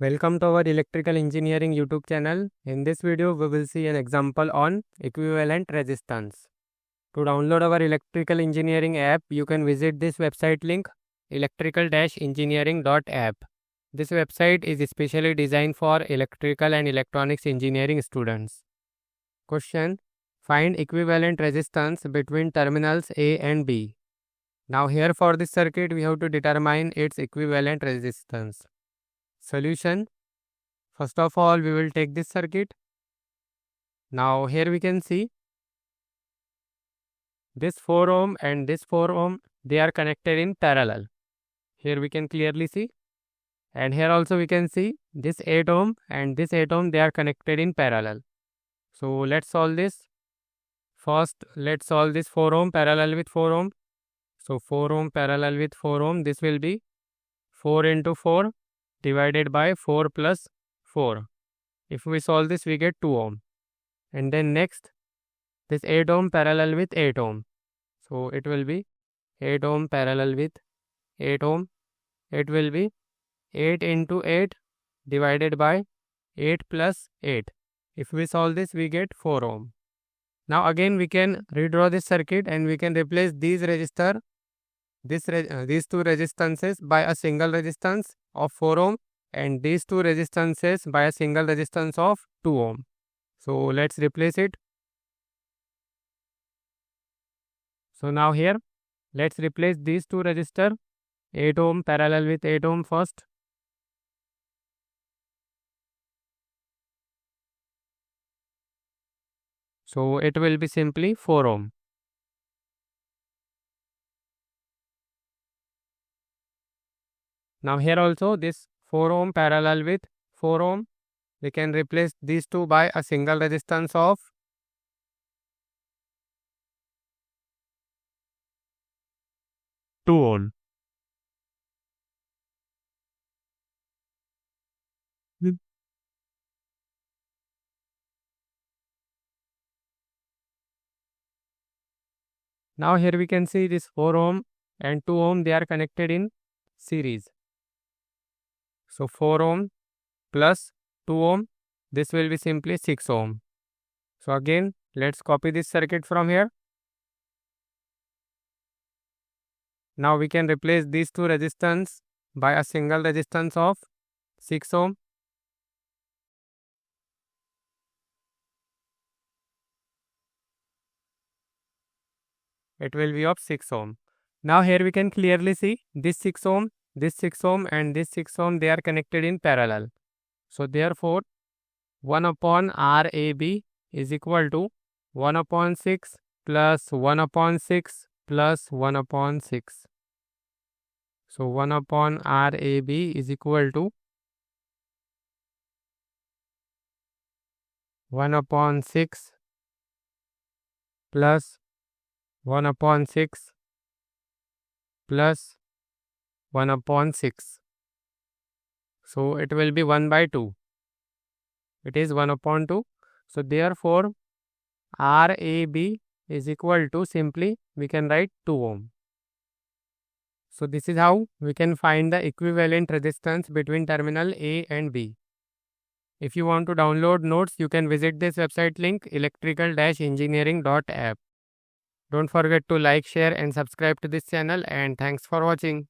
Welcome to our Electrical Engineering YouTube channel. In this video, we will see an example on equivalent resistance. To download our Electrical Engineering app, you can visit this website link electrical-engineering.app. This website is especially designed for electrical and electronics engineering students. Question: find equivalent resistance between terminals A and B. Now here for this circuit, we have to determine its equivalent resistance. Solution: first of all, we will take this circuit. Now here we can see this 4 ohm and this 4 ohm, they are connected in parallel. Here we can clearly see, and here also we can see this 8 ohm and this 8 ohm, they are connected in parallel. So let's solve this. First, let's solve this 4 ohm parallel with 4 ohm. So 4 ohm parallel with 4 ohm, this will be 4 into 4 divided by 4 plus 4. If we solve this, we get 2 ohm. And then next, this 8 ohm parallel with 8 ohm. So it will be 8 ohm parallel with 8 ohm. It will be 8 into 8 divided by 8 plus 8. If we solve this, we get 4 ohm. Now again, we can redraw this circuit and we can replace these resistor, these two resistances by a single resistance of 4 ohm and these two resistances by a single resistance of 2 ohm. So let's replace it. So now here, let's replace these two resistor, 8 ohm parallel with 8 ohm first. So it will be simply 4 ohm. Now here also this 4 ohm parallel with 4 ohm, we can replace these two by a single resistance of 2 ohm. Now here we can see this 4 ohm and 2 ohm, they are connected in series. So 4 ohm plus 2 ohm, this will be simply 6 ohm. So again, let's copy this circuit from here. Now we can replace these two resistance by a single resistance of 6 ohm. It will be of 6 ohm. Now here we can clearly see this 6 ohm, this 6 ohm and this 6 ohm, they are connected in parallel. So therefore, 1 upon RAB is equal to 1 upon 6 plus 1 upon 6 plus 1 upon 6. So 1 upon RAB is equal to 1 upon 6 plus 1 upon 6 plus 1 upon 6. So it will be 1 by 2. It is 1 upon 2. So therefore, RAB is equal to, simply we can write 2 ohm. So this is how we can find the equivalent resistance between terminal A and B. If you want to download notes, you can visit this website link electrical-engineering.app. Don't forget to like, share and subscribe to this channel, and thanks for watching.